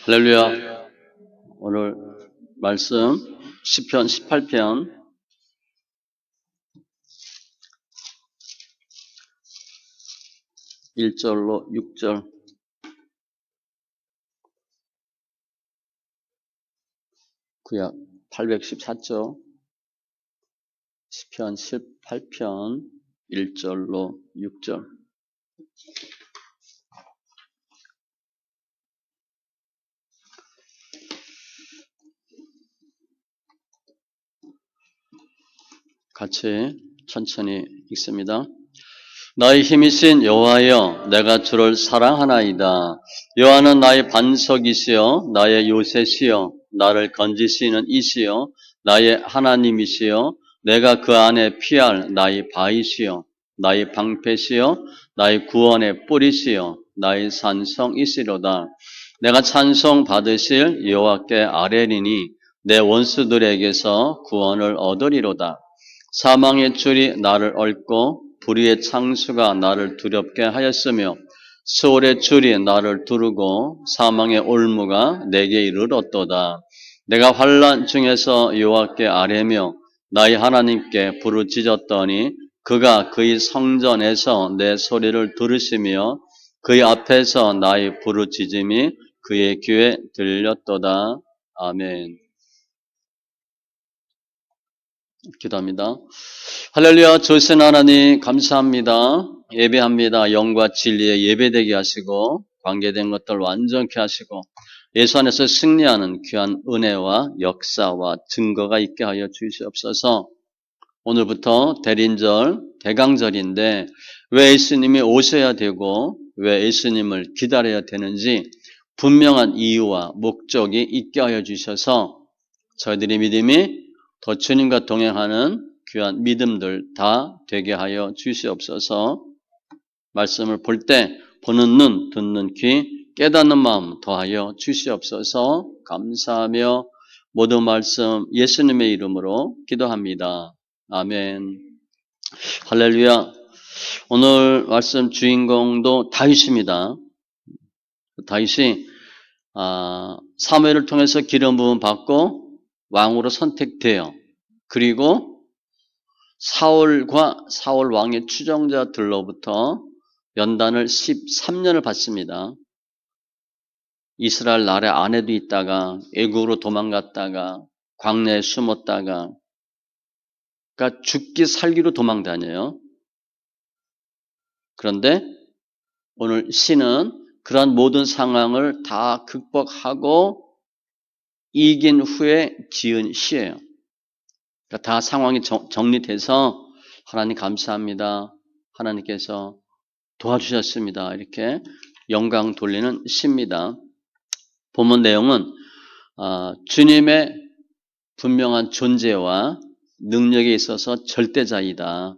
할렐루야. 오늘 말씀 시편 18편 1절로 6절, 구약 814쪽, 시편 18편 1절로 6절. 같이 천천히 읽습니다. 나의 힘이신 여호와여, 내가 주를 사랑하나이다. 여호와는 나의 반석이시여, 나의 요새시여, 나를 건지시는 이시여, 나의 하나님이시여, 내가 그 안에 피할 나의 바위시여, 나의 방패시여, 나의 구원의 뿌리시여, 나의 산성이시로다. 내가 찬송 받으실 여호와께 아뢰리니 내 원수들에게서 구원을 얻으리로다. 사망의 줄이 나를 얽고 불의의 창수가 나를 두렵게 하였으며 수월의 줄이 나를 두르고 사망의 올무가 내게 이르렀도다. 내가 환난 중에서 여호와께 아뢰며 나의 하나님께 부르짖었더니 그가 그의 성전에서 내 소리를 들으시며 그의 앞에서 나의 부르짖음이 그의 귀에 들렸도다. 아멘. 기도합니다. 할렐루야. 주신 하나님 감사합니다. 예배합니다. 영과 진리에 예배되게 하시고 관계된 것들 완전케 하시고 예수 안에서 승리하는 귀한 은혜와 역사와 증거가 있게 하여 주시옵소서. 오늘부터 대린절, 대강절인데 왜 예수님이 오셔야 되고 왜 예수님을 기다려야 되는지 분명한 이유와 목적이 있게 하여 주셔서 저희들의 믿음이 더 주님과 동행하는 귀한 믿음들 다 되게 하여 주시옵소서. 말씀을 볼 때 보는 눈, 듣는 귀, 깨닫는 마음 더하여 주시옵소서. 감사하며 모든 말씀 예수님의 이름으로 기도합니다. 아멘. 할렐루야. 오늘 말씀 주인공도 다윗입니다. 다윗이 사무엘을 통해서 기름 부음 받고 왕으로 선택돼요. 그리고 사울과 사울 왕의 추종자들로부터 연단을 13년을 받습니다. 이스라엘 나라 안에도 있다가 애국으로 도망갔다가 광야에 숨었다가 그러니까 죽기 살기로 도망다녀요. 그런데 오늘 시는 그러한 모든 상황을 다 극복하고 이긴 후에 지은 시예요. 그러니까 다 상황이 정리돼서 하나님 감사합니다. 하나님께서 도와주셨습니다. 이렇게 영광 돌리는 시입니다. 본문 내용은 주님의 분명한 존재와 능력에 있어서 절대자이다.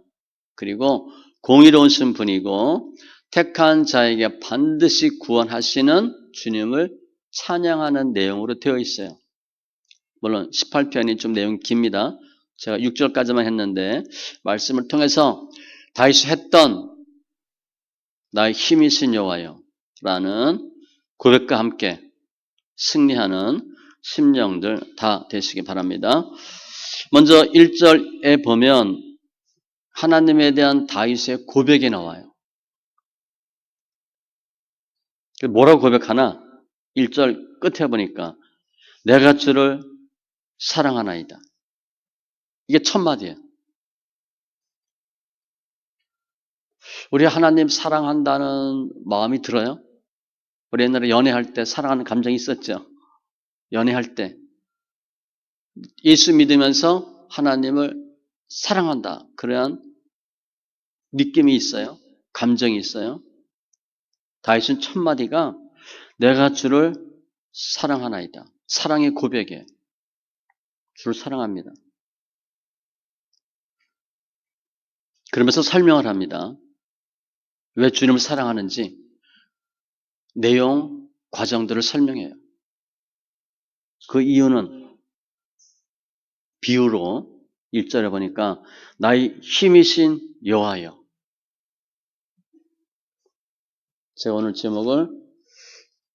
그리고 공의로우신 분이고 택한 자에게 반드시 구원하시는 주님을 찬양하는 내용으로 되어 있어요. 물론 18편이 좀 내용이 깁니다. 제가 6절까지만 했는데 말씀을 통해서 다윗이 했던 나의 힘이신 여호와여 라는 고백과 함께 승리하는 심령들 다 되시기 바랍니다. 먼저 1절에 보면 하나님에 대한 다윗의 고백이 나와요. 뭐라고 고백하나? 1절 끝에 보니까 내가 주를 사랑하나이다. 이게 첫 마디예요. 우리 하나님 사랑한다는 마음이 들어요? 우리 옛날에 연애할 때 사랑하는 감정이 있었죠. 연애할 때 예수 믿으면서 하나님을 사랑한다. 그러한 느낌이 있어요. 감정이 있어요. 다윗은 첫 마디가 내가 주를 사랑하나이다. 사랑의 고백이에요. 주를 사랑합니다. 그러면서 설명을 합니다. 왜 주님을 사랑하는지 내용, 과정들을 설명해요. 그 이유는 비유로 1절에 보니까 나의 힘이신 여호와여. 제가 오늘 제목을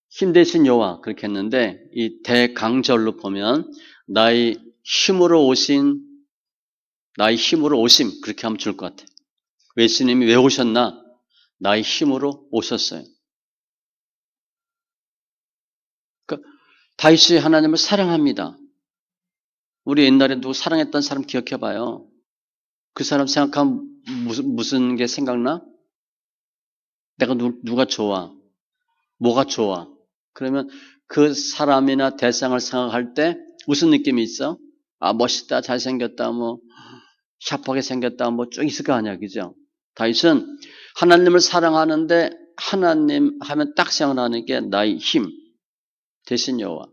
힘 대신 여호와 그렇게 했는데 이 대강절로 보면 나의 힘으로 오심 그렇게 하면 좋을 것 같아요. 예수님이 왜 오셨나? 나의 힘으로 오셨어요. 그러니까 다윗이 하나님을 사랑합니다. 우리 옛날에 누구 사랑했던 사람 기억해봐요. 그 사람 생각하면 무슨 게 생각나? 내가 누가 좋아? 뭐가 좋아? 그러면 그 사람이나 대상을 생각할 때 무슨 느낌이 있어? 아, 멋있다, 잘생겼다, 뭐 샤프하게 생겼다, 뭐 쭉 있을 거 아니야, 그죠? 다윗은 하나님을 사랑하는데 하나님 하면 딱 생각나는 게 나의 힘 대신 여호와.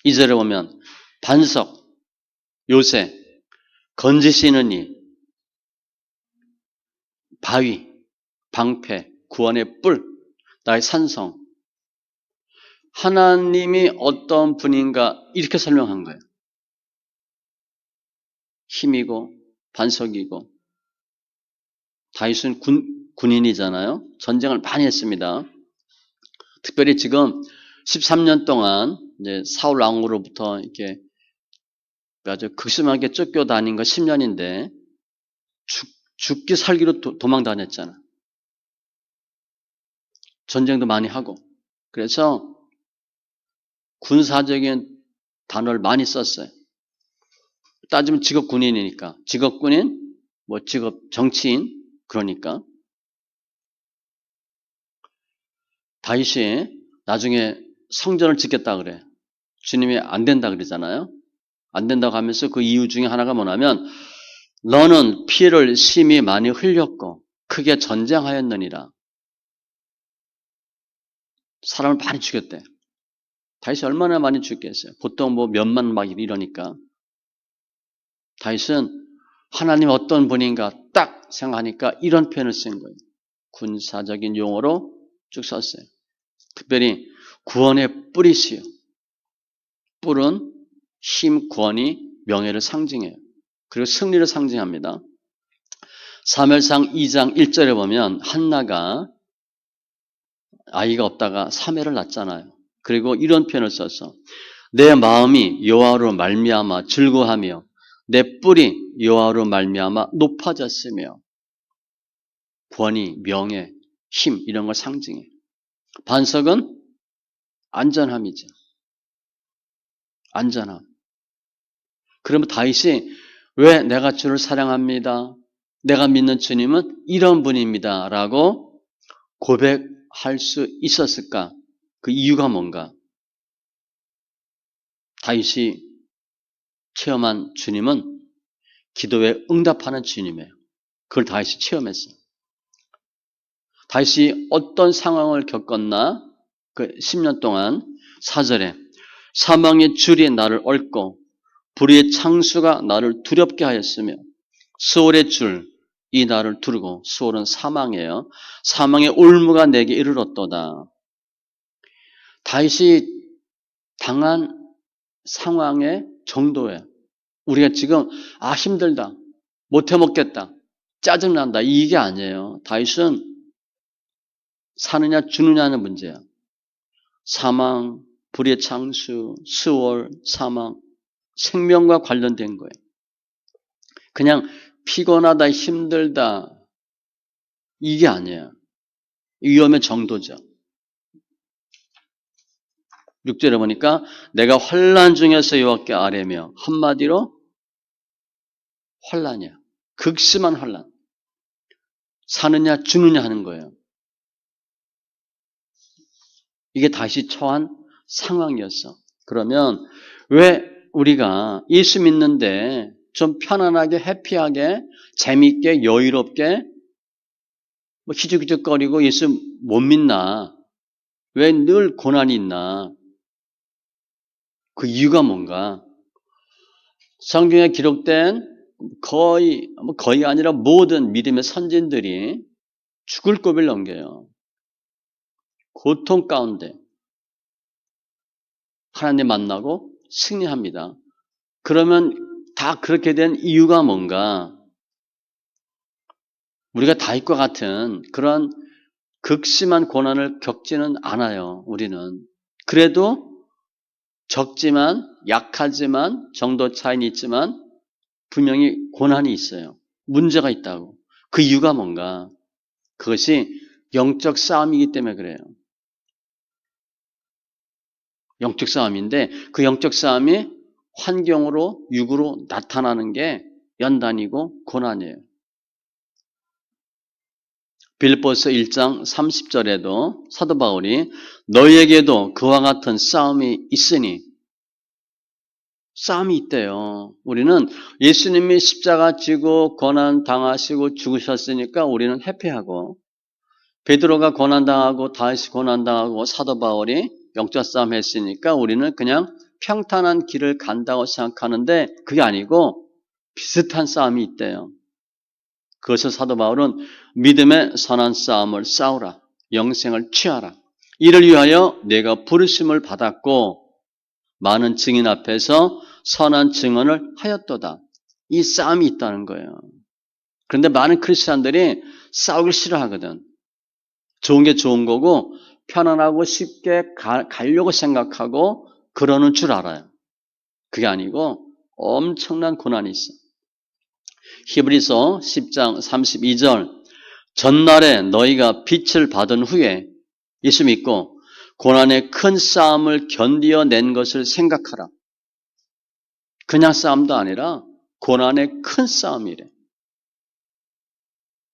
2절에 보면 반석, 요새, 건지시는 이, 바위, 방패, 구원의 뿔, 나의 산성. 하나님이 어떤 분인가 이렇게 설명한 거예요. 힘이고 반석이고. 다윗은 군인이잖아요. 전쟁을 많이 했습니다. 특별히 지금 13년 동안 이제 사울 왕으로부터 이렇게 아주 극심하게 쫓겨다닌 거 10년인데 죽기 살기로 도망 다녔잖아. 전쟁도 많이 하고. 그래서 군사적인 단어를 많이 썼어요. 따지면 직업 군인이니까. 직업 군인, 뭐 직업 정치인, 그러니까. 다윗이 나중에 성전을 짓겠다 그래. 주님이 안 된다 그러잖아요. 안 된다고 하면서 그 이유 중에 하나가 뭐냐면 너는 피를 심히 많이 흘렸고 크게 전쟁하였느니라. 사람을 많이 죽였대. 다윗이 얼마나 많이 죽겠어요. 보통 뭐 몇만 막 이러니까. 다윗은 하나님 어떤 분인가 딱 생각하니까 이런 표현을 쓴 거예요. 군사적인 용어로 쭉 썼어요. 특별히 구원의 뿔이시요. 뿔은 힘, 권위, 명예를 상징해요. 그리고 승리를 상징합니다. 사무엘상 2장 1절에 보면 한나가 아이가 없다가 사매를 낳잖아요. 그리고 이런 표현을 써서 내 마음이 여호와로 말미암아 즐거워하며 내 뿔이 여호와로 말미암아 높아졌으며 권위, 명예, 힘 이런 걸 상징해. 반석은 안전함이죠. 안전함. 그러면 다윗이 왜 내가 주를 사랑합니다. 내가 믿는 주님은 이런 분입니다. 라고 고백할 수 있었을까? 그 이유가 뭔가? 다윗이 체험한 주님은 기도에 응답하는 주님이에요. 그걸 다윗이 체험했어요. 다윗이 어떤 상황을 겪었나? 그 10년 동안 4절에 사망의 줄이 나를 얽고 불의의 창수가 나를 두렵게 하였으며 수월의 줄 이 나를 두르고 수월은 사망이에요. 사망의 올무가 내게 이르렀도다. 다윗이 당한 상황의 정도예요. 우리가 지금 힘들다. 못해 먹겠다. 짜증난다. 이게 아니에요. 다윗은 사느냐 죽느냐는 문제야. 사망, 불의 창수, 수월, 사망, 생명과 관련된 거예요. 그냥 피곤하다, 힘들다 이게 아니에요. 위험의 정도죠. 6절에 보니까 내가 환난 중에서 여호와께 아뢰며 한마디로 환난이야. 극심한 환난. 사느냐 죽느냐 하는 거예요. 이게 다시 처한 상황이었어. 그러면 왜 우리가 예수 믿는데 좀 편안하게 해피하게 재미있게 여유롭게 뭐 희죽희죽거리고 예수 못 믿나? 왜 늘 고난이 있나? 그 이유가 뭔가? 성경에 기록된 거의 아니라 모든 믿음의 선진들이 죽을 고비를 넘겨요. 고통 가운데 하나님 만나고 승리합니다. 그러면 다 그렇게 된 이유가 뭔가? 우리가 다윗과 같은 그런 극심한 고난을 겪지는 않아요, 우리는. 그래도 적지만, 약하지만, 정도 차이는 있지만, 분명히 고난이 있어요. 문제가 있다고. 그 이유가 뭔가? 그것이 영적 싸움이기 때문에 그래요. 영적 싸움인데 그 영적 싸움이 환경으로, 육으로 나타나는 게 연단이고 고난이에요. 빌립보서 1장 30절에도 사도 바울이 너희에게도 그와 같은 싸움이 있으니 싸움이 있대요. 우리는 예수님이 십자가 지고 고난 당하시고 죽으셨으니까 우리는 해피하고 베드로가 고난당하고 다윗이 고난당하고 사도 바울이 영적 싸움 했으니까 우리는 그냥 평탄한 길을 간다고 생각하는데 그게 아니고 비슷한 싸움이 있대요. 그것을 사도 바울은 믿음의 선한 싸움을 싸우라. 영생을 취하라. 이를 위하여 내가 부르심을 받았고 많은 증인 앞에서 선한 증언을 하였도다. 이 싸움이 있다는 거예요. 그런데 많은 크리스찬들이 싸우기 싫어하거든. 좋은 게 좋은 거고 편안하고 쉽게 가려고 생각하고 그러는 줄 알아요. 그게 아니고 엄청난 고난이 있어. 히브리서 10장 32절 전날에 너희가 빛을 받은 후에 예수 믿고 고난의 큰 싸움을 견디어낸 것을 생각하라. 그냥 싸움도 아니라 고난의 큰 싸움이래.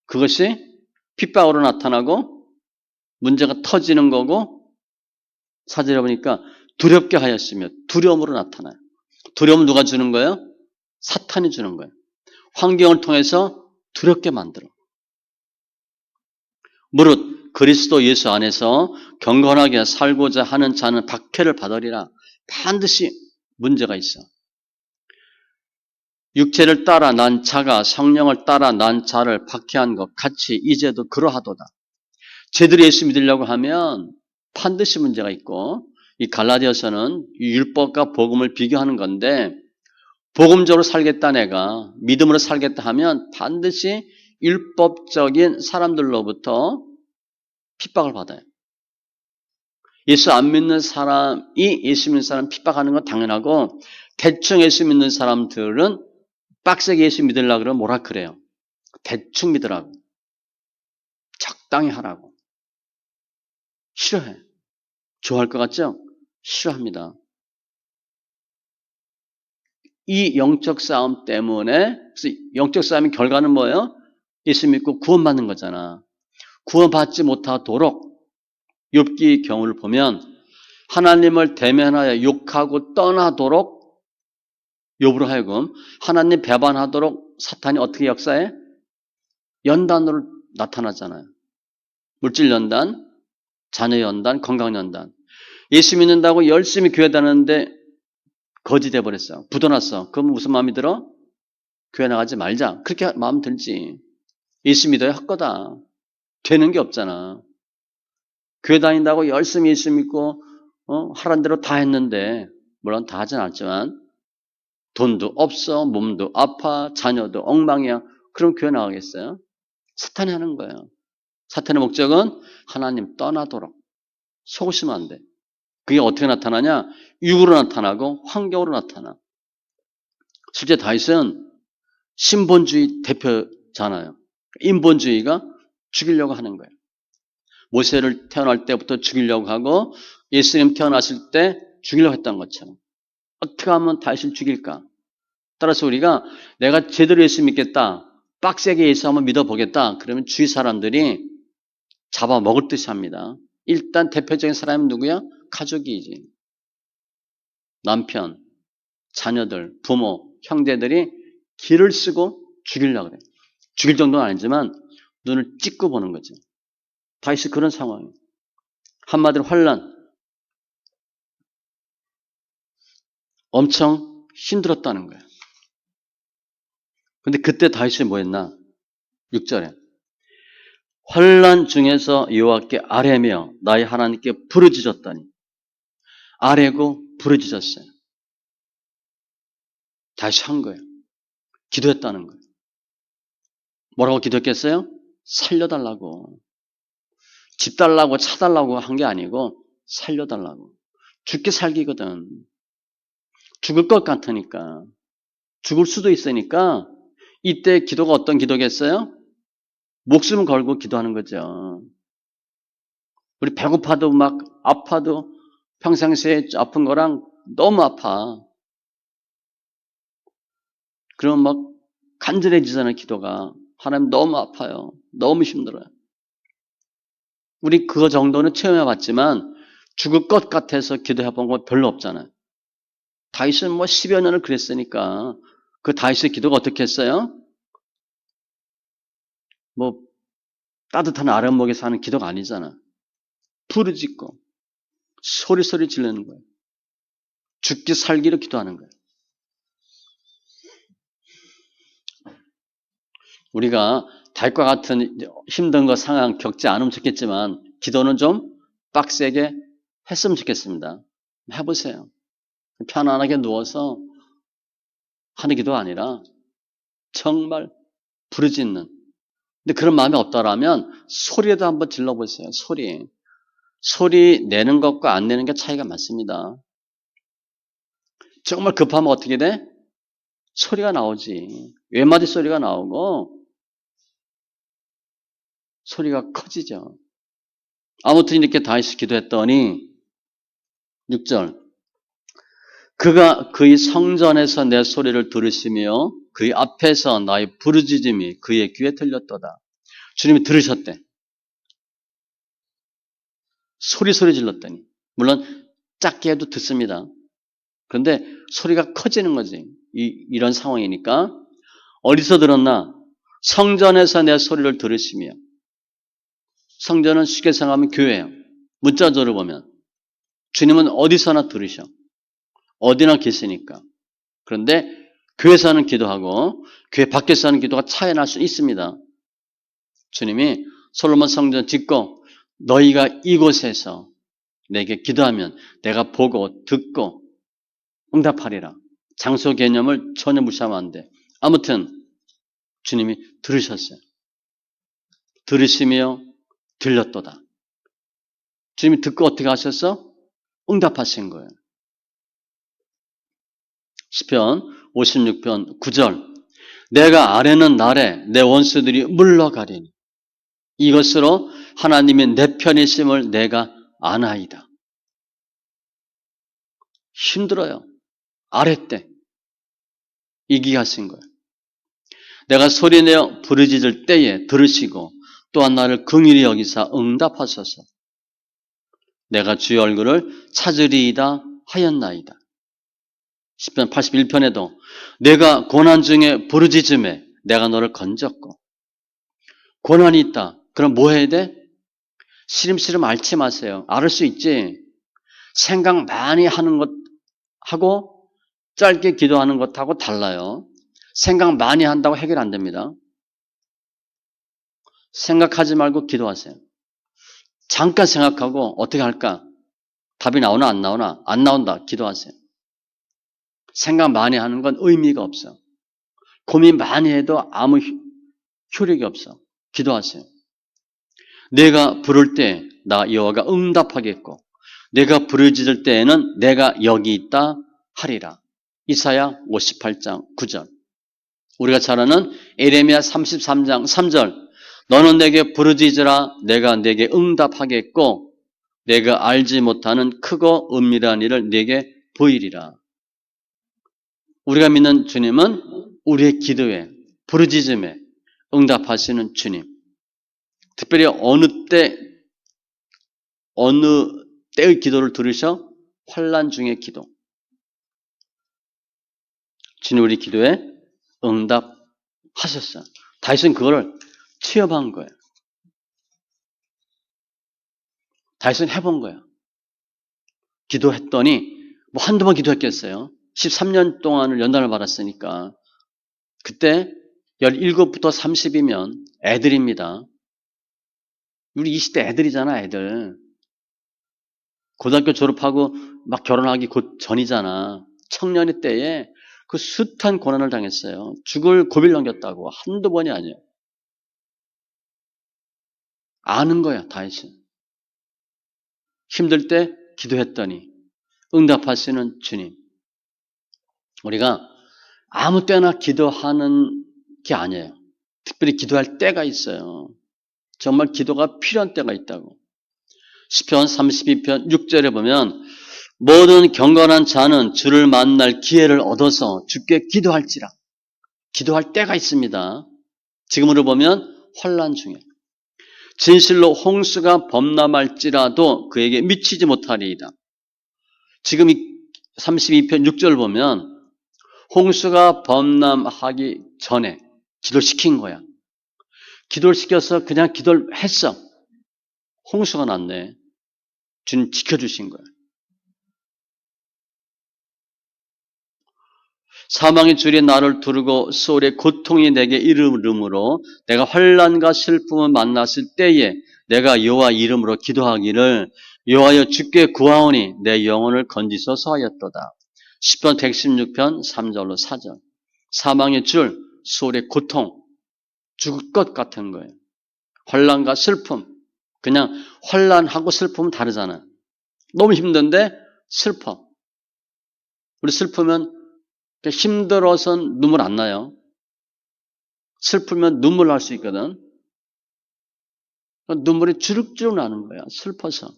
그것이 핍박으로 나타나고 문제가 터지는 거고 사절에 보니까 두렵게 하였으며 두려움으로 나타나요. 두려움을 누가 주는 거예요? 사탄이 주는 거예요. 환경을 통해서 두렵게 만들어. 무릇 그리스도 예수 안에서 경건하게 살고자 하는 자는 박해를 받으리라. 반드시 문제가 있어. 육체를 따라 난 자가 성령을 따라 난 자를 박해한 것 같이 이제도 그러하도다. 제대로 예수 믿으려고 하면 반드시 문제가 있고 이 갈라디아서는 율법과 복음을 비교하는 건데 복음적으로 살겠다 내가 믿음으로 살겠다 하면 반드시 율법적인 사람들로부터 핍박을 받아요. 예수 안 믿는 사람이 예수 믿는 사람 핍박하는 건 당연하고 대충 예수 믿는 사람들은 빡세게 예수 믿으려고 그러면 뭐라 그래요. 대충 믿으라고. 적당히 하라고. 싫어해. 좋아할 것 같죠? 싫어합니다. 이 영적 싸움 때문에 그래서 영적 싸움의 결과는 뭐예요? 예수 믿고 구원받는 거잖아. 구원받지 못하도록 욥기 경우를 보면 하나님을 대면하여 욕하고 떠나도록 욥으로 하여금 하나님 배반하도록 사탄이 어떻게 역사해? 연단으로 나타나잖아요. 물질 연단, 자녀 연단, 건강 연단. 예수 믿는다고 열심히 교회 다녔는데 거지 돼버렸어. 굳어놨어. 그럼 무슨 마음이 들어? 교회 나가지 말자. 그렇게 마음 들지. 예수 믿어야 할 거다. 되는 게 없잖아. 교회 다닌다고 열심히 예수 믿고 하라는 대로 다 했는데 물론 다 하진 않지만 돈도 없어, 몸도 아파, 자녀도 엉망이야. 그럼 교회 나가겠어요? 사탄이 하는 거예요. 사탄의 목적은 하나님 떠나도록 속으시면 안 돼. 그게 어떻게 나타나냐? 육으로 나타나고 환경으로 나타나. 실제 다윗은 신본주의 대표잖아요. 인본주의가 죽이려고 하는 거예요. 모세를 태어날 때부터 죽이려고 하고 예수님 태어났을 때 죽이려고 했던 것처럼 어떻게 하면 다윗을 죽일까? 따라서 우리가 내가 제대로 예수 믿겠다. 빡세게 예수 한번 믿어보겠다. 그러면 주위 사람들이 잡아먹을 듯이 합니다. 일단 대표적인 사람은 누구야? 가족이지. 남편, 자녀들, 부모, 형제들이 길을 쓰고 죽이려고 그래. 죽일 정도는 아니지만 눈을 찍고 보는 거죠. 다윗이 그런 상황이에요. 한마디로 환난. 엄청 힘들었다는 거예요. 근데 그때 다윗이 뭐 했나? 6절에 환난 중에서 여호와께 아뢰며 나의 하나님께 부르짖었다니. 아뢰고 부르짖었어요. 다시 한 거예요. 기도했다는 거예요. 뭐라고 기도했겠어요? 살려달라고. 집 달라고 차 달라고 한 게 아니고 살려달라고. 죽게 살기거든. 죽을 것 같으니까. 죽을 수도 있으니까 이때 기도가 어떤 기도겠어요? 목숨을 걸고 기도하는 거죠. 우리 배고파도 막 아파도 평상시에 아픈 거랑 너무 아파. 그럼 막 간절해지잖아요, 기도가. 하나님 너무 아파요. 너무 힘들어요. 우리 그거 정도는 체험해 봤지만 죽을 것 같아서 기도해 본 건 별로 없잖아요. 다윗은 뭐 10여 년을 그랬으니까 그 다윗의 기도가 어떻게 했어요? 뭐 따뜻한 아랫목에서 하는 기도가 아니잖아. 부르짖고 소리 지르는 거예요. 죽기 살기로 기도하는 거예요. 우리가 다윗과 같은 힘든 거 상황 겪지 않으면 좋겠지만 기도는 좀 빡세게 했으면 좋겠습니다. 해보세요. 편안하게 누워서 하는 기도 아니라 정말 부르짖는. 근데 그런 마음이 없다라면 소리라도 한번 질러보세요. 소리. 소리 내는 것과 안 내는 게 차이가 많습니다. 정말 급하면 어떻게 돼? 소리가 나오지. 외마디 소리가 나오고 소리가 커지죠. 아무튼 이렇게 다윗이 기도했더니 6절 그가 그의 성전에서 내 소리를 들으시며 그의 앞에서 나의 부르짖음이 그의 귀에 들렸도다. 주님이 들으셨대. 소리 질렀더니. 물론 작게 해도 듣습니다. 그런데 소리가 커지는 거지. 이런 상황이니까. 어디서 들었나? 성전에서 내 소리를 들으시며. 성전은 쉽게 생각하면 교회예요. 문자적으로 보면. 주님은 어디서나 들으셔. 어디나 계시니까. 그런데 교회에서 하는 기도하고 교회 밖에서 하는 기도가 차이 날 수 있습니다. 주님이 솔로몬 성전 짓고 너희가 이곳에서 내게 기도하면 내가 보고 듣고 응답하리라. 장소 개념을 전혀 무시하면 안 돼. 아무튼 주님이 들으셨어요. 들으시며 들렸도다. 주님이 듣고 어떻게 하셨어? 응답하신 거예요. 시편 56편 9절 내가 아뢰는 날에 내 원수들이 물러가리니 이것으로 하나님의 내 편이심을 내가 아나이다. 힘들어요. 아랫때 이기하신 거예요. 내가 소리내어 부르짖을 때에 들으시고 또한 나를 긍휼히 여기사 응답하소서. 내가 주의 얼굴을 찾으리이다 하였나이다. 시편 81편에도 내가 고난 중에 부르짖음에 내가 너를 건졌고 고난이 있다. 그럼 뭐 해야 돼? 시름시름 앓지 마세요. 앓을 수 있지. 생각 많이 하는 것하고 짧게 기도하는 것하고 달라요. 생각 많이 한다고 해결 안 됩니다. 생각하지 말고 기도하세요. 잠깐 생각하고 어떻게 할까? 답이 나오나 안 나오나? 안 나온다. 기도하세요. 생각 많이 하는 건 의미가 없어. 고민 많이 해도 아무 효력이 없어. 기도하세요. 내가 부를 때 나 여호와가 응답하겠고 내가 부르짖을 때에는 내가 여기 있다 하리라. 이사야 58장 9절. 우리가 잘 아는 에레미야 33장 3절. 너는 내게 부르짖으라 내가 내게 응답하겠고 내가 알지 못하는 크고 은밀한 일을 내게 보이리라. 우리가 믿는 주님은 우리의 기도에 부르짖음에 응답하시는 주님. 특별히 어느 때의 기도를 들으셔? 환난 중의 기도. 주님 우리 기도에 응답하셨어요. 다윗은 그걸 체험한 거예요. 다윗은 해본 거예요. 기도했더니 뭐 한두 번 기도했겠어요. 13년 동안을 연단을 받았으니까 그때 17부터 30이면 애들입니다. 우리 20대 애들이잖아, 애들. 고등학교 졸업하고 막 결혼하기 곧 전이잖아. 청년의 때에 그 숱한 고난을 당했어요. 죽을 고비를 넘겼다고. 한두 번이 아니에요. 아는 거야, 다윗은. 힘들 때 기도했더니 응답하시는 주님. 우리가 아무 때나 기도하는 게 아니에요. 특별히 기도할 때가 있어요. 정말 기도가 필요한 때가 있다고. 시편 32편 6절에 보면 모든 경건한 자는 주를 만날 기회를 얻어서 주께 기도할지라. 기도할 때가 있습니다. 지금으로 보면 환난 중에 진실로 홍수가 범람할지라도 그에게 미치지 못하리이다. 지금 이 32편 6절 보면 홍수가 범람하기 전에 기도를 시킨 거야. 기도를 시켜서 그냥 기도를 했어. 홍수가 났네. 주님 지켜주신 거야. 사망의 줄이 나를 두르고 소울의 고통이 내게 이르므로 내가 환난과 슬픔을 만났을 때에 내가 여호와 이름으로 기도하기를 여호와여 주께 구하오니 내 영혼을 건지소서 하였도다. 시편 116편 3절로 4절. 사망의 줄, 소울의 고통, 죽을 것 같은 거예요. 환난과 슬픔. 그냥 환난하고 슬픔은 다르잖아요. 너무 힘든데 슬퍼. 우리 슬프면 힘들어서 눈물 안 나요. 슬프면 눈물 날 수 있거든. 눈물이 주룩주룩 나는 거야. 슬퍼서.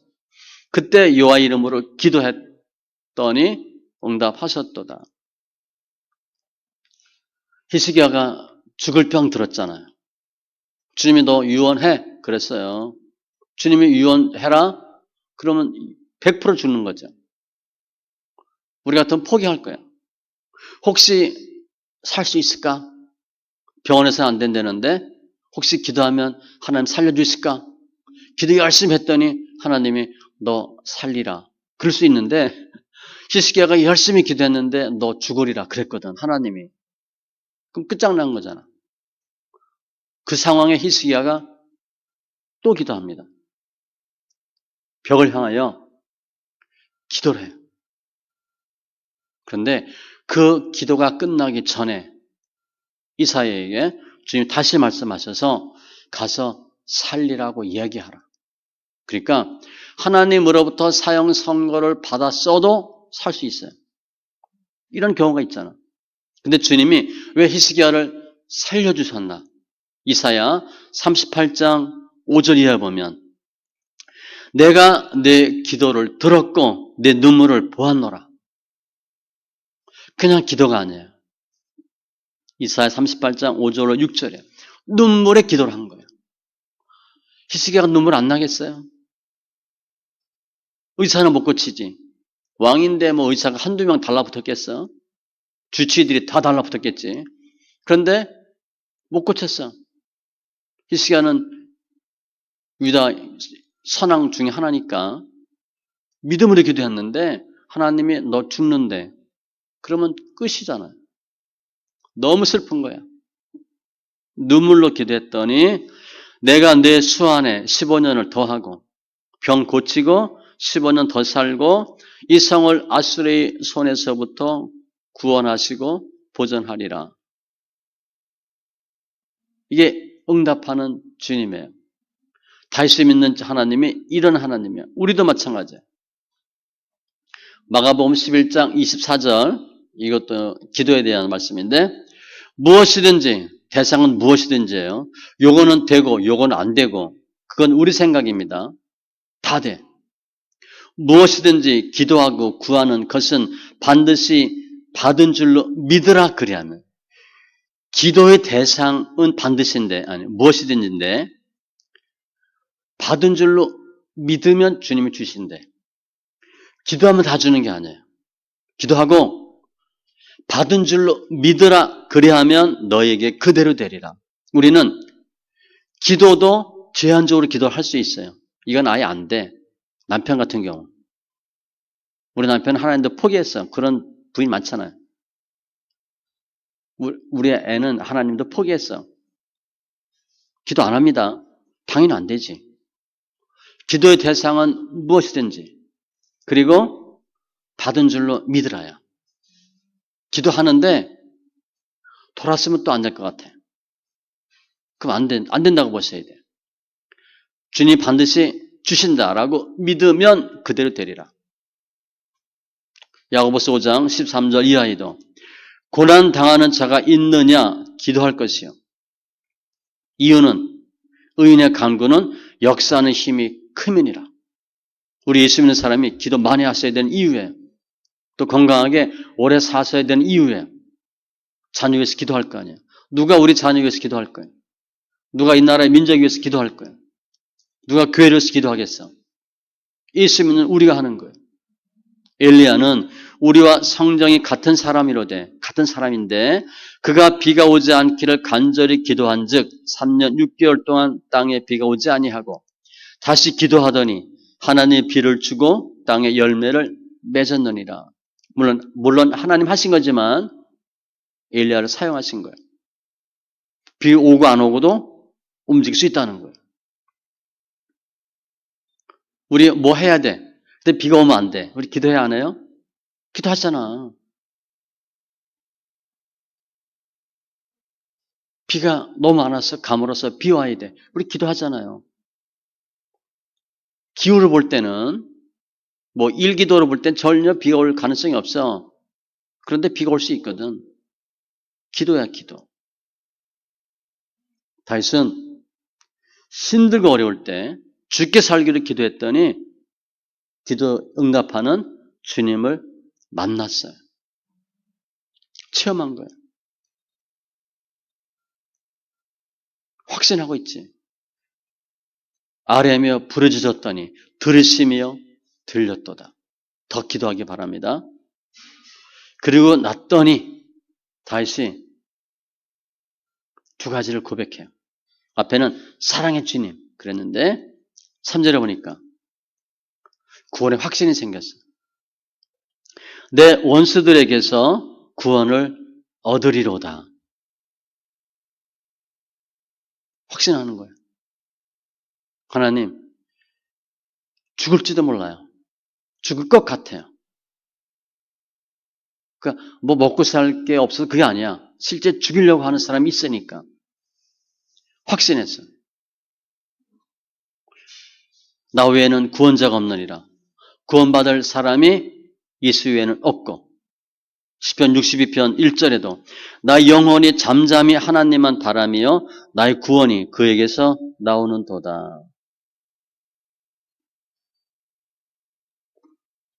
그때 여호와 이름으로 기도했더니 응답하셨도다. 히스기야가 죽을 병 들었잖아요. 주님이 너 유언해 그랬어요. 주님이 유언해라 그러면 100% 죽는 거죠. 우리 같으면 포기할 거야. 혹시 살 수 있을까? 병원에서는 안 된다는데 혹시 기도하면 하나님 살려주실까? 기도 열심히 했더니 하나님이 너 살리라. 그럴 수 있는데 히스기야가 열심히 기도했는데 너 죽으리라 그랬거든. 하나님이. 그럼 끝장난 거잖아. 그 상황에 히스기야가 또 기도합니다. 벽을 향하여 기도를 해요. 그런데 그 기도가 끝나기 전에 이사야에게 주님 다시 말씀하셔서 가서 살리라고 이야기하라. 그러니까 하나님으로부터 사형 선고를 받아 써도 살 수 있어요. 이런 경우가 있잖아. 근데 주님이 왜 히스기야를 살려주셨나? 이사야 38장 5절 이하에 보면 내가 내 기도를 들었고 내 눈물을 보았노라. 그냥 기도가 아니에요. 이사야 38장 5절로 6절에 눈물의 기도를 한 거예요. 히스기야가 눈물 안 나겠어요? 의사는 못 고치지. 왕인데 뭐 의사가 한두 명 달라붙었겠어? 주치의들이 다 달라붙었겠지. 그런데 못 고쳤어. 히스기야는 유다 선왕 중에 하나니까 믿음으로 기도했는데 하나님이 너 죽는데 그러면 끝이잖아요. 너무 슬픈 거야. 눈물로 기도했더니 내가 내 수 안에 15년을 더하고 병 고치고 15년 더 살고 이 성을 아수르의 손에서부터 구원하시고 보존하리라. 이게 응답하는 주님이에요. 다시 믿는 하나님이 이런 하나님이에요. 우리도 마찬가지예요. 마가복음 11장 24절 이것도 기도에 대한 말씀인데 무엇이든지 대상은 무엇이든지예요. 요거는 되고 요거는 안 되고 그건 우리 생각입니다. 다 돼. 무엇이든지 기도하고 구하는 것은 반드시 받은 줄로 믿으라 그리하면 기도의 대상은 반드시인데 아니 무엇이든지인데 받은 줄로 믿으면 주님이 주신대. 기도하면 다 주는 게 아니에요. 기도하고 받은 줄로 믿으라 그리하면 너에게 그대로 되리라. 우리는 기도도 제한적으로 기도할 수 있어요. 이건 아예 안 돼. 남편 같은 경우. 우리 남편은 하나님도 포기했어요. 그런 부인 많잖아요. 우리 애는 하나님도 포기했어. 기도 안 합니다. 당연히 안 되지. 기도의 대상은 무엇이든지 그리고 받은 줄로 믿으라야. 기도하는데 돌았으면 또 안 될 것 같아. 그럼 안 된다고 보셔야 돼요. 주님이 반드시 주신다라고 믿으면 그대로 되리라. 야고보서 5장 13절 이하에도 고난 당하는 자가 있느냐 기도할 것이요. 이유는 의인의 간구는 역사하는 힘이 크민이라. 우리 예수 믿는 사람이 기도 많이 하셔야 되는 이유예요. 또 건강하게 오래 사셔야 되는 이유예요. 자녀 위해서 기도할 거 아니에요. 누가 우리 자녀 위해서 기도할 거예요. 누가 이 나라의 민족 위해서 기도할 거예요. 누가 교회를 위해서 기도하겠어. 예수 믿는 우리가 하는 거예요. 엘리야는 우리와 성정이 같은 사람이로되 같은 사람인데 그가 비가 오지 않기를 간절히 기도한 즉 3년 6개월 동안 땅에 비가 오지 아니하고 다시 기도하더니 하나님이 비를 주고 땅에 열매를 맺었느니라. 물론 하나님 하신 거지만 엘리야를 사용하신 거예요. 비 오고 안 오고도 움직일 수 있다는 거예요. 우리 뭐 해야 돼? 근데 비가 오면 안 돼. 우리 기도해야 안 해요? 기도하잖아. 비가 너무 안 와서 가물어서 비 와야 돼. 우리 기도하잖아요. 기후를 볼 때는 뭐 일기도를 볼 땐 전혀 비가 올 가능성이 없어. 그런데 비가 올 수 있거든. 기도야 기도. 다윗은 힘들고 어려울 때 죽게 살기를 기도했더니 기도 응답하는 주님을 만났어요. 체험한 거예요. 확신하고 있지. 아뢰며 부르짖었더니 들으시며 들렸도다. 더 기도하기 바랍니다. 그리고 났더니 다윗이 두 가지를 고백해요. 앞에는 사랑의 주님 그랬는데 3절에 보니까 구원의 확신이 생겼어요. 내 원수들에게서 구원을 얻으리로다. 확신하는 거예요. 하나님, 죽을지도 몰라요. 죽을 것 같아요. 그러니까 뭐 먹고 살 게 없어서 그게 아니야. 실제 죽이려고 하는 사람이 있으니까. 확신했어요. 나 외에는 구원자가 없느니라. 구원받을 사람이 예수 외에는 없고 시편 62편 1절에도 나 영혼이 잠잠히 하나님만 바라며 나의 구원이 그에게서 나오는도다.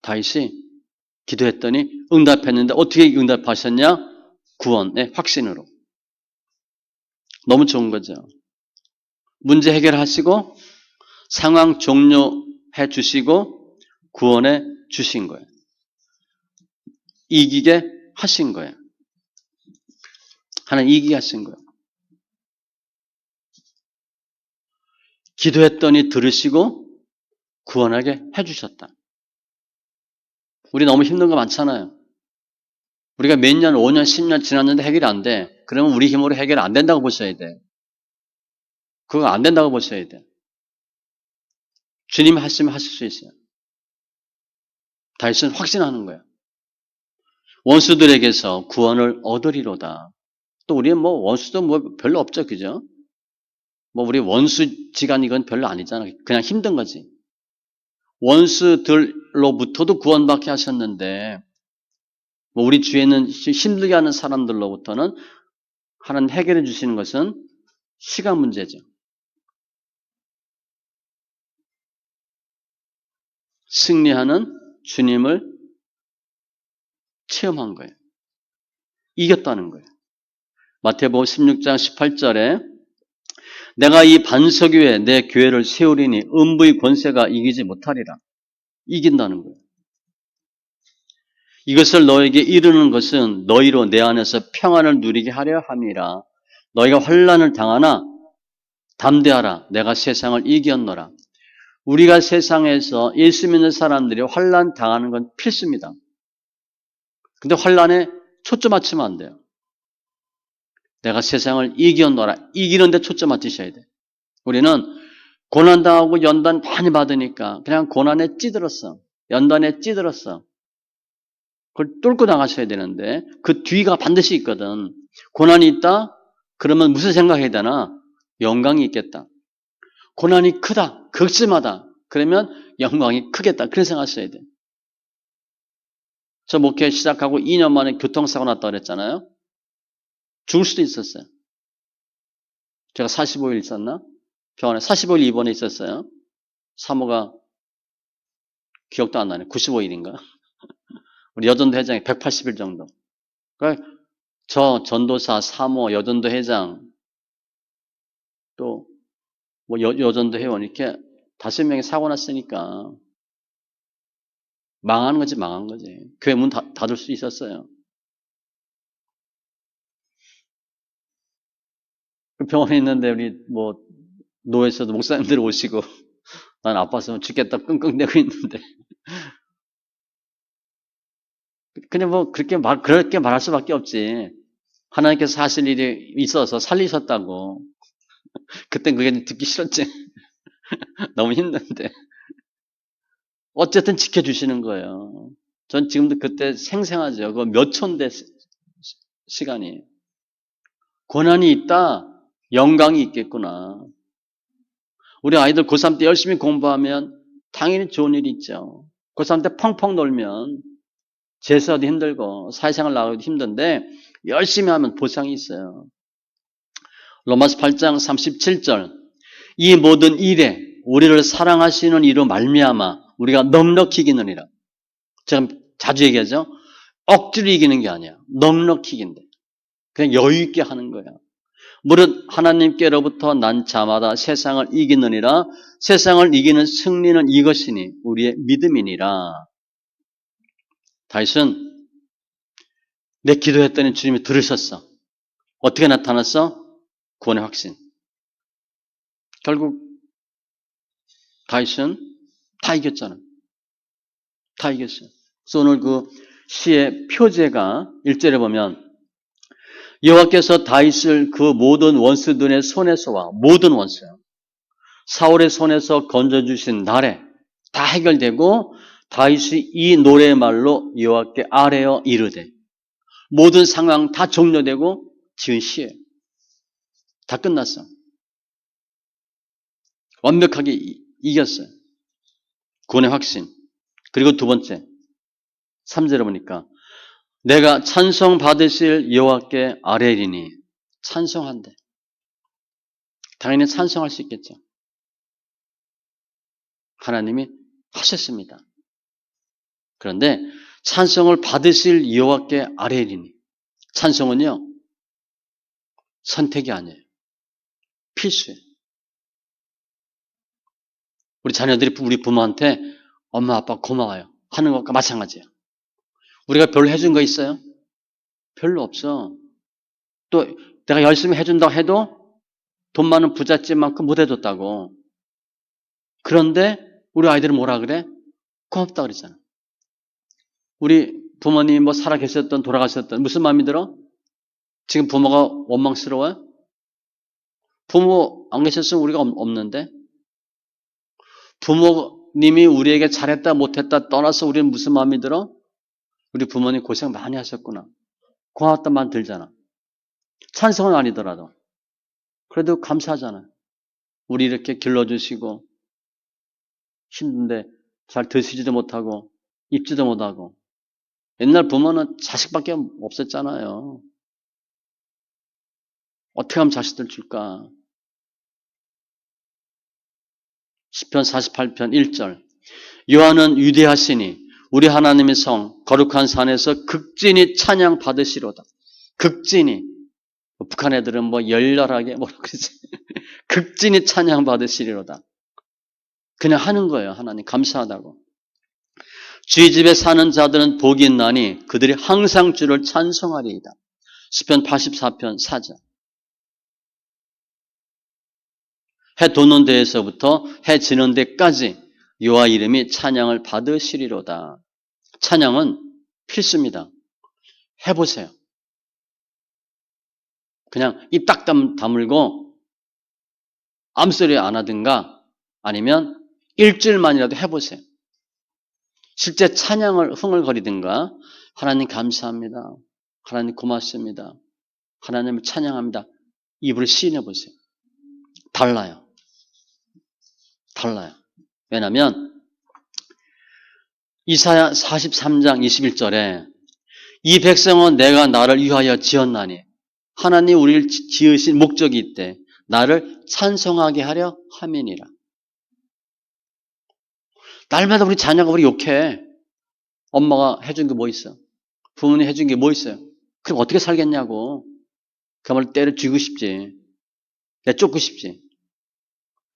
다윗이 기도했더니 응답했는데 어떻게 응답하셨냐? 구원의 확신으로. 너무 좋은 거죠. 문제 해결하시고 상황 종료해 주시고 구원해 주신 거예요. 이기게 하신 거예요. 하나님 이기게 하신 거예요. 기도했더니 들으시고 구원하게 해주셨다. 우리 너무 힘든 거 많잖아요. 우리가 몇 년, 5년, 10년 지났는데 해결이 안 돼. 그러면 우리 힘으로 해결 안 된다고 보셔야 돼. 그거 안 된다고 보셔야 돼. 주님이 하시면 하실 수 있어요. 다윗은 확신하는 거예요. 원수들에게서 구원을 얻으리로다. 또 우리는 뭐 원수도 뭐 별로 없죠. 그죠? 뭐 우리 원수지간 이건 별로 아니잖아. 그냥 힘든 거지. 원수들로부터도 구원받게 하셨는데 뭐 우리 주위에는 힘들게 하는 사람들로부터는 하나님 해결해 주시는 것은 시간 문제죠. 승리하는 주님을 체험한 거예요. 이겼다는 거예요. 마태복음 16장 18절에 내가 이 반석 위에 내 교회를 세우리니 음부의 권세가 이기지 못하리라. 이긴다는 거예요. 이것을 너에게 이루는 것은 너희로 내 안에서 평안을 누리게 하려 함이라. 너희가 환난을 당하나 담대하라. 내가 세상을 이겼노라. 우리가 세상에서 예수 믿는 사람들이 환난 당하는 건 필수입니다. 근데 환난에 초점 맞추면 안 돼요. 내가 세상을 이겼노라. 이기는 데 초점 맞추셔야 돼. 우리는 고난당하고 연단 많이 받으니까 그냥 고난에 찌들었어. 연단에 찌들었어. 그걸 뚫고 나가셔야 되는데 그 뒤가 반드시 있거든. 고난이 있다? 그러면 무슨 생각해야 되나? 영광이 있겠다. 고난이 크다, 극심하다. 그러면 영광이 크겠다. 그런 생각하셔야 돼요. 저 목회 시작하고 2년 만에 교통사고 났다 그랬잖아요. 죽을 수도 있었어요. 제가 45일 있었나? 병원에 45일 입원해 있었어요. 사모가 기억도 안 나네. 95일인가? 우리 여전도 회장이 180일 정도. 그러니까 저 전도사, 사모, 여전도 회장, 또 뭐 여전도 회원 이렇게 5명이 사고 났으니까 망하는 거지, 망한 거지. 교회 문 닫을 수 있었어요. 그 병원에 있는데 우리 뭐 노회에서도 목사님들 오시고 난 아파서 죽겠다 끙끙대고 있는데 그냥 뭐 그렇게 말할 수밖에 없지. 하나님께서 하실 일이 있어서 살리셨다고. 그땐 그게 듣기 싫었지. 너무 힘든데. 어쨌든 지켜주시는 거예요. 전 지금도 그때 생생하죠. 그 몇 초인데 시간이. 고난이 있다. 영광이 있겠구나. 우리 아이들 고3 때 열심히 공부하면 당연히 좋은 일이 있죠. 고3 때 펑펑 놀면 재수하도 힘들고 사회생활 나가기도 힘든데 열심히 하면 보상이 있어요. 로마서 8장 37절 이 모든 일에 우리를 사랑하시는 이로 말미암아 우리가 넉넉히 이기느니라. 제가 자주 얘기하죠. 억지로 이기는 게 아니야. 넉넉히 이긴대. 그냥 여유 있게 하는 거야. 무릇 하나님께로부터 난 자마다 세상을 이기느니라. 세상을 이기는 승리는 이것이니 우리의 믿음이니라. 다윗은 내 기도했더니 주님이 들으셨어. 어떻게 나타났어? 구원의 확신. 결국 다윗은 다 이겼잖아. 다 이겼어요. 그래서 오늘 그 시의 표제가 1절에 보면 여호와께서 다윗을 그 모든 원수들의 손에서와 모든 원수요. 사울의 손에서 건져주신 날에 다 해결되고 다윗이 이 노래의 말로 여호와께 아뢰어 이르되 모든 상황 다 종료되고 지은 시예요. 다 끝났어. 완벽하게 이겼어요. 구원의 확신. 그리고 두 번째 3절에 보니까 내가 찬송 받으실 여호와께 아뢰리니 찬송한대. 당연히 찬송할 수 있겠죠. 하나님이 하셨습니다. 그런데 찬송을 받으실 여호와께 아뢰리니 찬송은요 선택이 아니에요. 필수예요. 우리 자녀들이 우리 부모한테 엄마 아빠 고마워요 하는 것과 마찬가지예요. 우리가 별로 해준 거 있어요? 별로 없어. 또 내가 열심히 해준다고 해도 돈 많은 부잣집만큼 못 해줬다고. 그런데 우리 아이들은 뭐라 그래? 고맙다 그러잖아. 우리 부모님 뭐 살아 계셨던 돌아가셨던 무슨 마음이 들어? 지금 부모가 원망스러워요? 부모 안 계셨으면 우리가 없는데 부모님이 우리에게 잘했다 못했다 떠나서 우리는 무슨 마음이 들어? 우리 부모님 고생 많이 하셨구나. 고맙단 말 들잖아. 찬성은 아니더라도 그래도 감사하잖아. 우리 이렇게 길러주시고 힘든데 잘 드시지도 못하고 입지도 못하고 옛날 부모는 자식밖에 없었잖아요. 어떻게 하면 자식들 줄까? 시편 48편 1절 여호와는 위대하시니 우리 하나님의 성 거룩한 산에서 극진히 찬양 받으시로다. 극진히 북한 애들은 뭐 열렬하게 뭐라 그러지? 극진히 찬양 받으시리로다. 그냥 하는 거예요. 하나님 감사하다고. 주의 집에 사는 자들은 복이 있나니 그들이 항상 주를 찬송하리이다. 시편 84편 4절. 해 돋는 데에서부터 해 지는 데까지 여호와 이름이 찬양을 받으시리로다. 찬양은 필수입니다. 해보세요. 그냥 입 딱 다물고 암소리 안 하든가 아니면 일주일만이라도 해보세요. 실제 찬양을 흥얼거리든가 하나님 감사합니다. 하나님 고맙습니다. 하나님을 찬양합니다. 입으로 시인해 보세요. 달라요. 달라요. 왜냐하면 이사야 43장 21절에 이 백성은 내가 나를 위하여 지었나니 하나님 우리를 지으신 목적이 있대. 나를 찬송하게 하려 함이니라. 날마다 우리 자녀가 우리 욕해. 엄마가 해준 게 뭐 있어? 부모님 해준 게 뭐 있어요? 그럼 어떻게 살겠냐고. 그야말로 때려 쥐고 싶지. 내쫓고 싶지.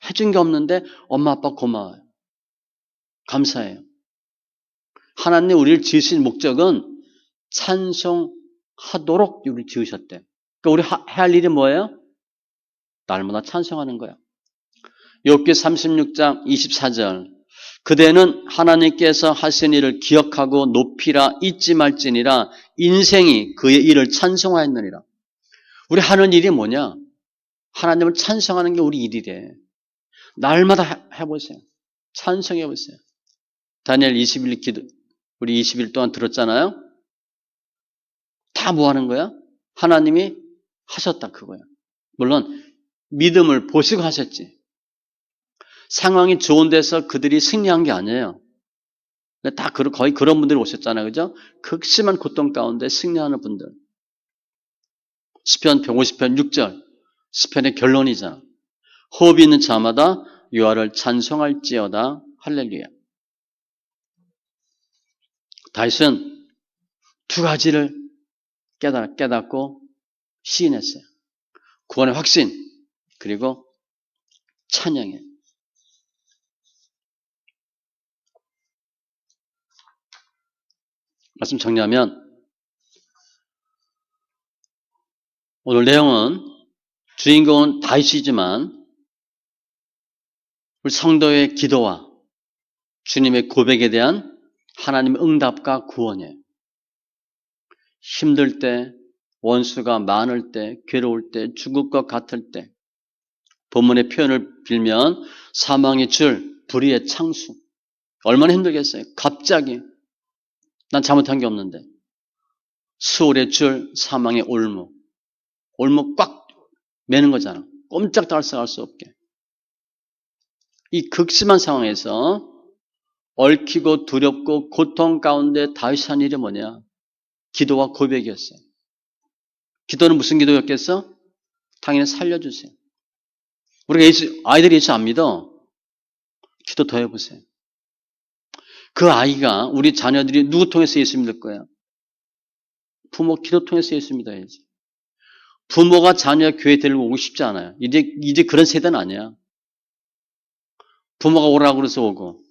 해준 게 없는데 엄마 아빠 고마워요. 감사해요. 하나님 우리를 지으신 목적은 찬송하도록 우리를 지으셨대. 그러니까 우리 해야 할 일이 뭐예요? 날마다 찬송하는 거야. 욥기 36장 24절 그대는 하나님께서 하신 일을 기억하고 높이라 잊지 말지니라 인생이 그의 일을 찬송하였느니라. 우리 하는 일이 뭐냐? 하나님을 찬송하는 게 우리 일이래. 날마다 해보세요. 찬송해보세요. 다니엘 20일 기도 우리 20일 동안 들었잖아요. 다 뭐 하는 거야? 하나님이 하셨다 그거야. 물론 믿음을 보시고 하셨지. 상황이 좋은 데서 그들이 승리한 게 아니에요. 다 거의 그런 분들이 오셨잖아요. 그죠? 극심한 고통 가운데 승리하는 분들. 시편 150편 6절. 시편의 결론이잖아. 호흡이 있는 자마다 여호와를 찬송할지어다. 할렐루야. 다윗은 두 가지를 깨닫고 시인했어요. 구원의 확신 그리고 찬양해. 말씀 정리하면 오늘 내용은 주인공은 다윗이지만 우리 성도의 기도와 주님의 고백에 대한 하나님의 응답과 구원이에요. 힘들 때, 원수가 많을 때, 괴로울 때, 죽을 것 같을 때 본문의 표현을 빌면 사망의 줄, 불의의 창수. 얼마나 힘들겠어요. 갑자기 난 잘못한 게 없는데 수월의 줄, 사망의 올무. 올무 꽉 매는 거잖아. 꼼짝도 할 수 없게. 이 극심한 상황에서 얽히고 두렵고 고통 가운데 다윗이 한 일이 뭐냐? 기도와 고백이었어요. 기도는 무슨 기도였겠어? 당연히 살려주세요. 우리가 아이들이 예수 안 믿어? 기도 더 해보세요. 그 아이가, 우리 자녀들이 누구 통해서 예수 믿을 거야? 부모 기도 통해서 예수 믿어야지. 부모가 자녀 교회 데리고 오고 싶지 않아요. 이제 그런 세대는 아니야. 부모가 오라고 그래서 오고.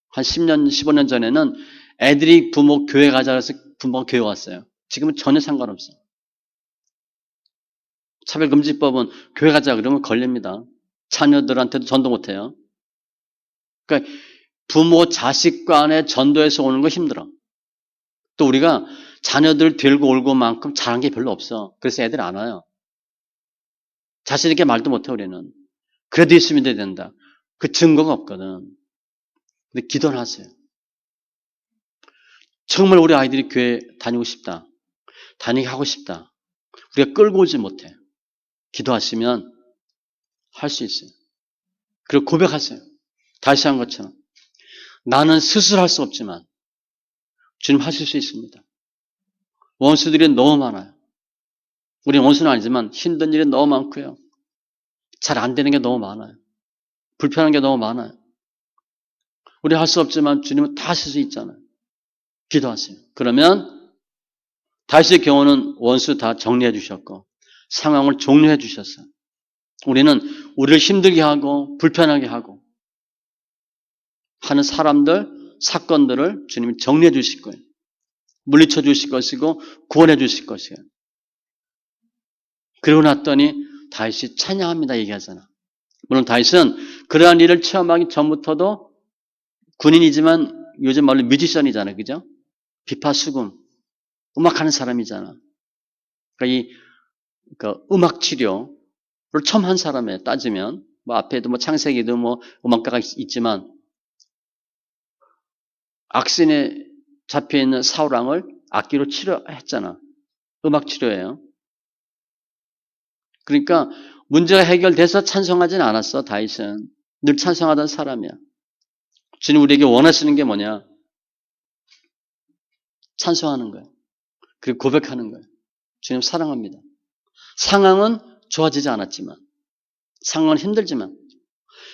한 10년, 15년 전에는 애들이 부모 교회 가자 그래서 부모가 교회 왔어요. 지금은 전혀 상관없어. 차별금지법은 교회 가자 그러면 걸립니다. 자녀들한테도 전도 못해요. 그러니까 부모 자식 간의 전도에서 오는 거 힘들어. 또 우리가 자녀들 데리고 올 만큼 잘한 게 별로 없어. 그래서 애들 안 와요. 자신 있게 말도 못해 우리는. 그래도 예수 믿어야 된다. 그 증거가 없거든. 근데 기도는 하세요. 정말 우리 아이들이 교회 다니고 싶다. 다니게 하고 싶다. 우리가 끌고 오지 못해. 기도하시면 할 수 있어요. 그리고 고백하세요. 다시 한 것처럼. 나는 스스로 할 수 없지만 주님 하실 수 있습니다. 원수들이 너무 많아요. 우리는 원수는 아니지만 힘든 일이 너무 많고요. 잘 안 되는 게 너무 많아요. 불편한 게 너무 많아요. 우리 할 수 없지만 주님은 다 하실 수 있잖아요. 기도하세요. 그러면 다윗의 경우는 원수 다 정리해 주셨고 상황을 종료해 주셨어요. 우리는 우리를 힘들게 하고 불편하게 하고 하는 사람들, 사건들을 주님이 정리해 주실 거예요. 물리쳐 주실 것이고 구원해 주실 것이에요. 그러고 났더니 다윗이 찬양합니다 얘기하잖아. 물론 다윗은 그러한 일을 체험하기 전부터도 군인이지만 요즘 말로 뮤지션이잖아요. 그죠? 비파수금, 음악하는 사람이잖아. 그러니까 음악 치료를 처음 한 사람에 따지면 뭐 앞에도 뭐 창세기도 뭐 음악가가 있지만 악신에 잡혀 있는 사울왕을 악기로 치료했잖아. 음악 치료예요. 그러니까 문제가 해결돼서 찬송하진 않았어. 다윗은 늘 찬송하던 사람이야. 주님 우리에게 원하시는 게 뭐냐? 찬송하는 거예요. 그리고 고백하는 거예요. 주님 사랑합니다. 상황은 좋아지지 않았지만, 상황은 힘들지만,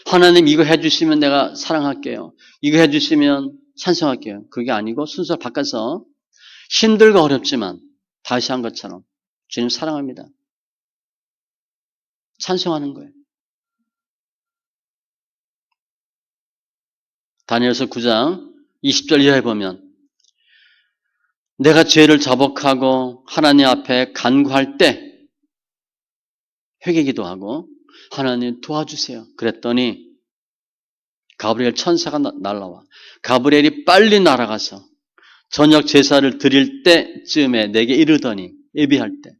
하나님 이거 해주시면 내가 사랑할게요. 이거 해주시면 찬송할게요. 그게 아니고 순서를 바꿔서 힘들고 어렵지만 다시 한 것처럼 주님 사랑합니다. 찬송하는 거예요. 다니엘서 9장 20절 이하에 보면 내가 죄를 자복하고 하나님 앞에 간구할 때 회개기도하고 하나님 도와주세요. 그랬더니 가브리엘 천사가 날라와 가브리엘이 빨리 날아가서 저녁 제사를 드릴 때쯤에 내게 이르더니 예비할 때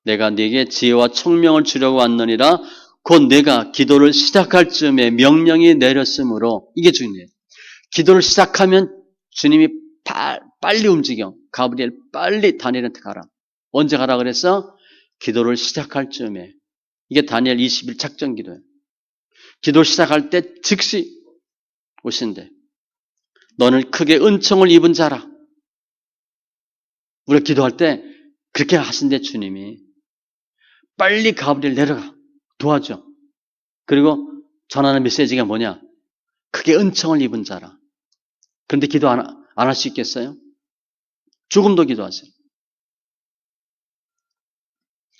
내가 네게 지혜와 총명을 주려고 왔느니라 곧 내가 기도를 시작할 즈음에 명령이 내렸으므로 이게 중요해요. 기도를 시작하면 주님이 빨리 움직여. 가브리엘 빨리 다니엘한테 가라. 언제 가라 그래서? 기도를 시작할 즈음에. 이게 다니엘 20일 작전 기도예요. 기도를 시작할 때 즉시 오신대. 너는 크게 은총을 입은 자라. 우리가 기도할 때 그렇게 하신대 주님이. 빨리 가브리엘 내려가. 도와줘. 그리고 전하는 메시지가 뭐냐? 크게 은총을 입은 자라. 그런데 기도 안 할 수 있겠어요? 조금도 기도하세요.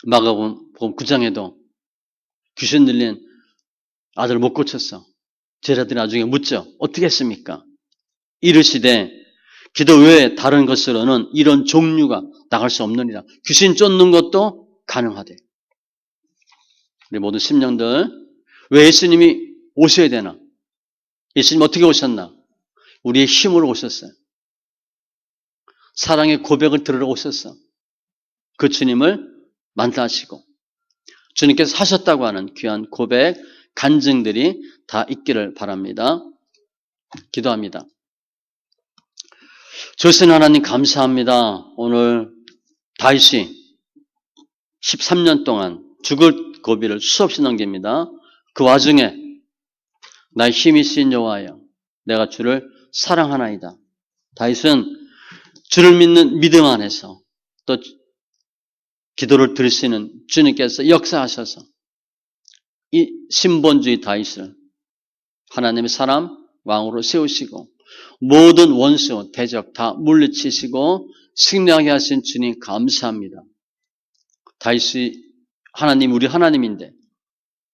마가복음 9장에도 귀신 들린 아들 못 고쳤어. 제자들이 나중에 묻죠. 어떻게 했습니까? 이르시되 기도 외에 다른 것으로는 이런 종류가 나갈 수 없느니라. 귀신 쫓는 것도 가능하대. 우리 모든 심령들 왜 예수님이 오셔야 되나? 예수님 어떻게 오셨나? 우리의 힘으로 오셨어요. 사랑의 고백을 들으러 오셨어. 그 주님을 만나시고 주님께서 하셨다고 하는 귀한 고백, 간증들이 다 있기를 바랍니다. 기도합니다. 조신 하나님 감사합니다. 오늘 다윗이 13년 동안 죽을 고비를 수없이 넘깁니다. 그 와중에 나의 힘이신 여호와여 내가 주를 사랑하나이다. 다윗은 주를 믿는 믿음 안에서 또 기도를 들을 수 있는 주님께서 역사하셔서 이 신본주의 다윗을 하나님의 사람 왕으로 세우시고 모든 원수 대적 다 물리치시고 승리하게 하신 주님 감사합니다. 다윗이 하나님 우리 하나님인데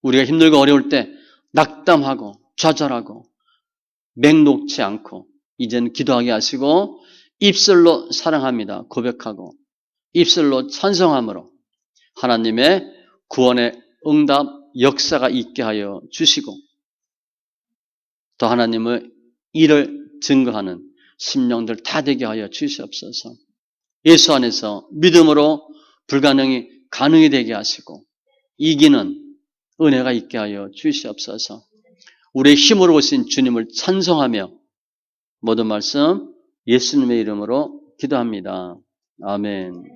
우리가 힘들고 어려울 때 낙담하고 좌절하고 맹독치 않고 이제는 기도하게 하시고 입술로 사랑합니다. 고백하고 입술로 찬송함으로 하나님의 구원의 응답 역사가 있게 하여 주시고 또 하나님의 일을 증거하는 심령들 다 되게 하여 주시옵소서. 예수 안에서 믿음으로 불가능이 가능이 되게 하시고 이기는 은혜가 있게 하여 주시옵소서. 우리의 힘으로 오신 주님을 찬송하며 모든 말씀 예수님의 이름으로 기도합니다. 아멘.